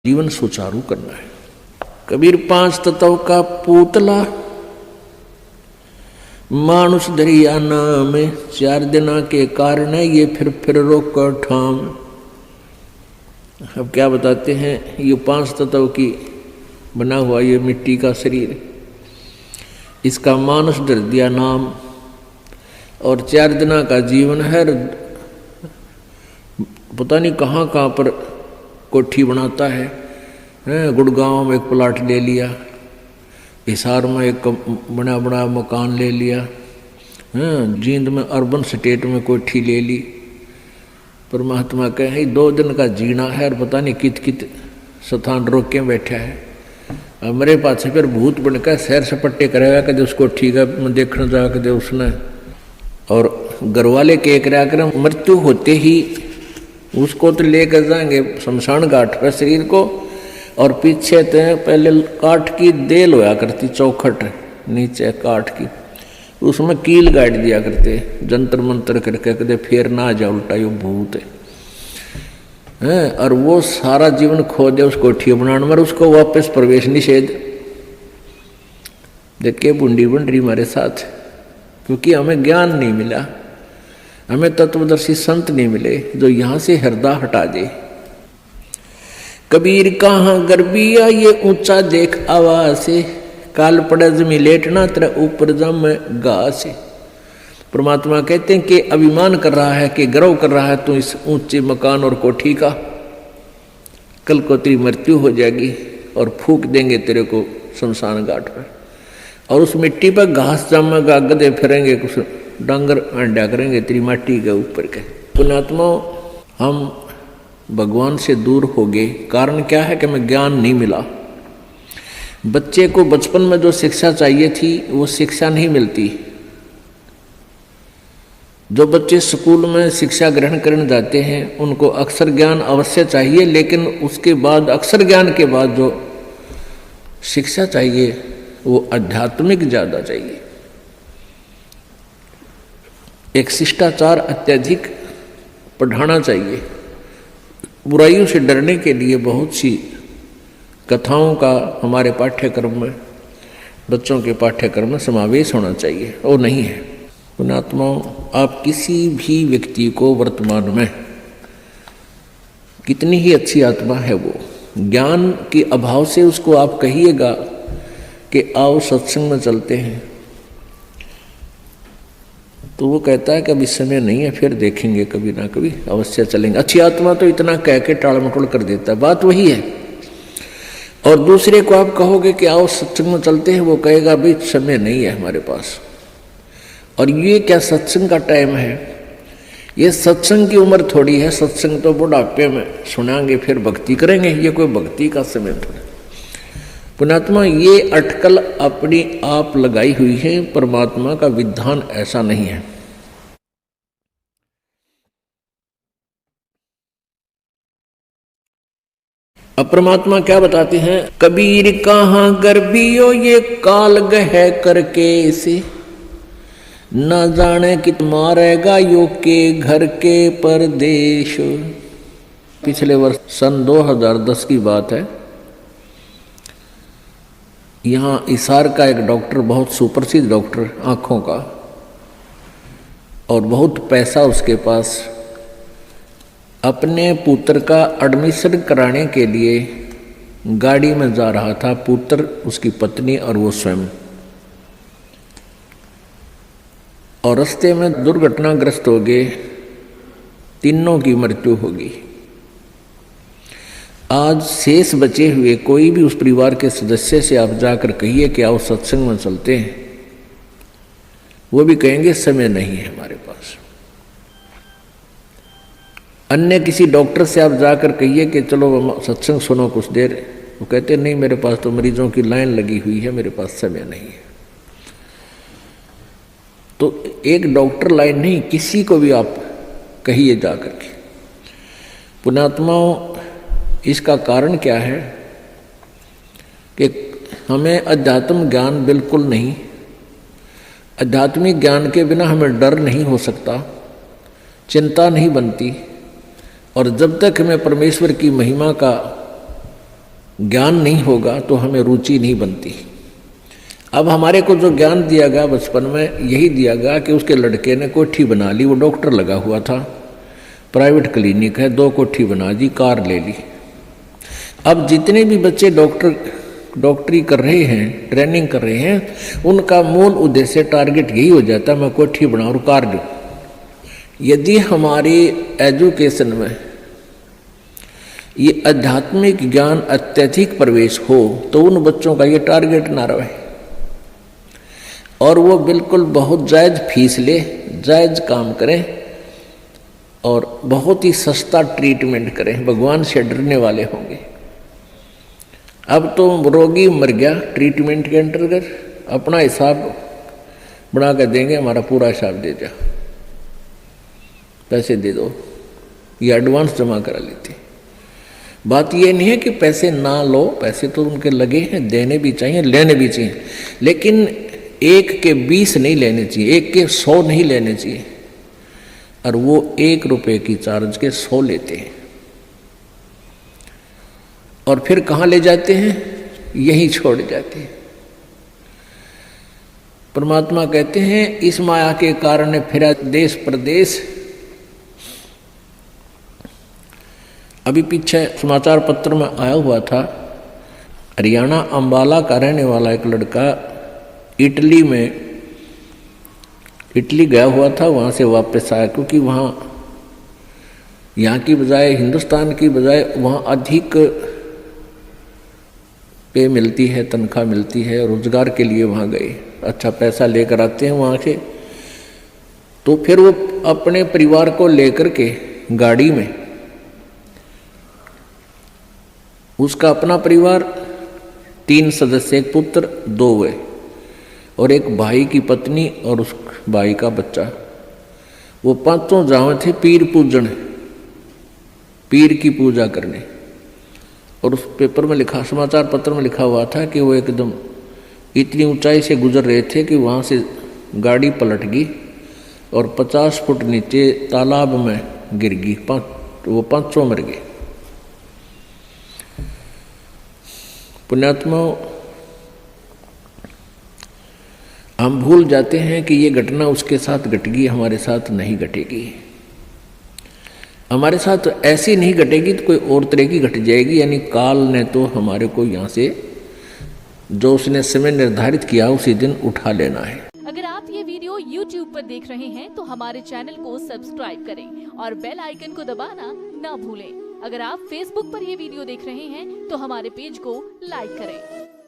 जीवन सुचारू करना है। कबीर पांच तत्व का पूतला मानुष दरिया नाम, चार दिना के कारण है ये फिर रोक कर ठाम। अब क्या बताते हैं, ये पांच तत्व की बना हुआ ये मिट्टी का शरीर, इसका मानुष दरिया नाम और चार दिना का जीवन है। पता नहीं कहाँ कहाँ पर कोठी बनाता है। गुड़गांव में एक प्लाट ले लिया, हिसार में एक बड़ा बड़ा मकान ले लिया, जींद में अर्बन स्टेट में कोठी ले ली। परमात्मा कहे 2 दिन का जीना है और पता नहीं कित कित स्थान रोक के बैठा है। मेरे पास फिर भूत बनकर सैर सपट्टे करेगा कदे उसको ठीक है देखने जा कदे उसने। और घरवाले के करा कर मृत्यु होते ही उसको तो लेकर जाएंगे शमशान घाट पर शरीर को, और पीछे तो पहले काठ की देल होया करती, चौखट नीचे काठ की, उसमें कील गाड़ दिया करते जंतर मंतर करके कदे फेर ना आ जाए उल्टा यो भूत है। और वो सारा जीवन खो दे उस कोठी बनाने में, उसको वापस प्रवेश निषेध। देखिए बूंदी बन रही हमारे साथ, क्योंकि हमें ज्ञान नहीं मिला, हमें तत्वदर्शी संत नहीं मिले जो यहाँ से हृदय हटा दे। कबीर कहाँ गर्बिया ये ऊंचा देख आवाज से, काल पड़े जमी लेटना तेरा ऊपर जम घास। परमात्मा कहते हैं कि अभिमान कर रहा है, कि गर्व कर रहा है तू इस ऊंचे मकान और कोठी का, कल को तेरी मृत्यु हो जाएगी और फूंक देंगे तेरे को शमशान घाट पर, और उस मिट्टी पर घास जमेगा, गधे फिरेंगे, कुछ डांगर अंडा करेंगे तेरी माटी के ऊपर के। पुण्यात्मा हम भगवान से दूर हो गए, कारण क्या है कि हमें ज्ञान नहीं मिला। बच्चे को बचपन में जो शिक्षा चाहिए थी वो शिक्षा नहीं मिलती। जो बच्चे स्कूल में शिक्षा ग्रहण करने जाते हैं उनको अक्षर ज्ञान अवश्य चाहिए, लेकिन उसके बाद अक्षर ज्ञान के बाद जो शिक्षा चाहिए वो आध्यात्मिक ज़्यादा चाहिए। एक शिष्टाचार अत्यधिक पढ़ाना चाहिए। बुराइयों से डरने के लिए बहुत सी कथाओं का हमारे पाठ्यक्रम में, बच्चों के पाठ्यक्रम में समावेश होना चाहिए, और नहीं है। पुण्यात्माओं, आप किसी भी व्यक्ति को वर्तमान में कितनी ही अच्छी आत्मा है वो, ज्ञान के अभाव से उसको आप कहिएगा कि आओ सत्संग में चलते हैं, तो वो कहता है कि अभी समय नहीं है, फिर देखेंगे, कभी ना कभी अवश्य चलेंगे। अच्छी आत्मा तो इतना कह के टाल मटोल कर देता है, बात वही है। और दूसरे को आप कहोगे कि आओ सत्संग में चलते हैं, वो कहेगा भाई समय नहीं है हमारे पास। और ये क्या सत्संग का टाइम है, ये सत्संग की उम्र थोड़ी है। सत्संग तो बुढ़ापे में सुनाएंगे फिर भक्ति करेंगे, ये कोई भक्ति का समय थोड़ा। पुण्यात्मा, ये अटकल अपनी आप लगाई हुई है, परमात्मा का विधान ऐसा नहीं है। अब परमात्मा क्या बताते हैं, कबीर कहाँ गर्बियो ये काल गह करके से, न जाने कित मारेगा यो के घर के परदेश। पिछले वर्ष सन 2010 की बात है। यहाँ इसार का एक डॉक्टर, बहुत सुप्रसिद्ध डॉक्टर आँखों का, और बहुत पैसा उसके पास, अपने पुत्र का एडमिशन कराने के लिए गाड़ी में जा रहा था, पुत्र, उसकी पत्नी और वो स्वयं। और रास्ते में दुर्घटनाग्रस्त हो गए, तीनों की मृत्यु होगी। आज शेष बचे हुए कोई भी उस परिवार के सदस्य से आप जाकर कहिए कि आओ सत्संग में चलते हैं, वो भी कहेंगे समय नहीं है हमारे पास। अन्य किसी डॉक्टर से आप जाकर कहिए कि चलो सत्संग सुनो कुछ देर, वो कहते नहीं मेरे पास तो मरीजों की लाइन लगी हुई है, मेरे पास समय नहीं है। तो एक डॉक्टर लाइन नहीं, किसी को भी आप कहिए जाकर के। पुण्यात्माओं, इसका कारण क्या है कि हमें अध्यात्म ज्ञान बिल्कुल नहीं, आध्यात्मिक ज्ञान के बिना हमें डर नहीं हो सकता, चिंता नहीं बनती, और जब तक हमें परमेश्वर की महिमा का ज्ञान नहीं होगा तो हमें रुचि नहीं बनती। अब हमारे को जो ज्ञान दिया गया बचपन में, यही दिया गया कि उसके लड़के ने कोठी बना ली, वो डॉक्टर लगा हुआ था, प्राइवेट क्लिनिक है, 2 कोठी बना दी, कार ले ली। अब जितने भी बच्चे डॉक्टरी कर रहे हैं, ट्रेनिंग कर रहे हैं, उनका मूल उद्देश्य टारगेट यही हो जाता है, मैं कोठी बनाऊं और कार लूं। यदि हमारी एजुकेशन में ये आध्यात्मिक ज्ञान अत्यधिक प्रवेश हो तो उन बच्चों का ये टारगेट ना रहे और वो बिल्कुल बहुत जायज़ फीस ले, जायज़ काम करें और बहुत ही सस्ता ट्रीटमेंट करें, भगवान से डरने वाले होंगे। अब तो रोगी मर गया, ट्रीटमेंट के अंतर्गत अपना हिसाब बना कर देंगे, हमारा पूरा हिसाब दे जा, पैसे दे दो, ये एडवांस जमा करा लेते। बात ये नहीं है कि पैसे ना लो, पैसे तो उनके लगे हैं, देने भी चाहिए, लेने भी चाहिए, लेकिन 1 के 20 नहीं लेने चाहिए, 1 के 100 नहीं लेने चाहिए। और वो 1 रुपये की चार्ज के 100 लेते हैं और फिर कहाँ ले जाते हैं, यहीं छोड़ जाते हैं। परमात्मा कहते हैं इस माया के कारण फिरा देश प्रदेश। अभी पीछे समाचार पत्र में आया हुआ था, हरियाणा अंबाला का रहने वाला एक लड़का इटली गया हुआ था, वहाँ से वापस आया क्योंकि वहाँ यहाँ की बजाय, हिंदुस्तान की बजाय वहाँ अधिक पे मिलती है, तनख्वाह मिलती है, रोजगार के लिए वहाँ गए, अच्छा पैसा लेकर आते हैं वहाँ से। तो फिर वो अपने परिवार को लेकर के गाड़ी में, उसका अपना परिवार 3 सदस्य, एक पुत्र 2 हुए और एक भाई की पत्नी और उस भाई का बच्चा, वो 5 जावे थे पीर पूजन, पीर की पूजा करने। और उस पेपर में लिखा, समाचार पत्र में लिखा हुआ था कि वो एकदम इतनी ऊंचाई से गुजर रहे थे कि वहाँ से गाड़ी पलट गई और 50 फुट नीचे तालाब में गिर गई, वो 5 मर गए। पुण्यात्मा, हम भूल जाते हैं कि ये घटना उसके साथ घट गई, हमारे साथ नहीं घटेगी। हमारे साथ ऐसी नहीं घटेगी तो कोई और तरह की घट जाएगी, यानी काल ने तो हमारे को यहाँ से जो उसने समय निर्धारित किया उसी दिन उठा लेना है। अगर आप ये वीडियो YouTube पर देख रहे हैं तो हमारे चैनल को सब्सक्राइब करें और बेल आइकन को दबाना ना भूलें। अगर आप Facebook पर ये वीडियो देख रहे हैं तो हमारे पेज को लाइक करें।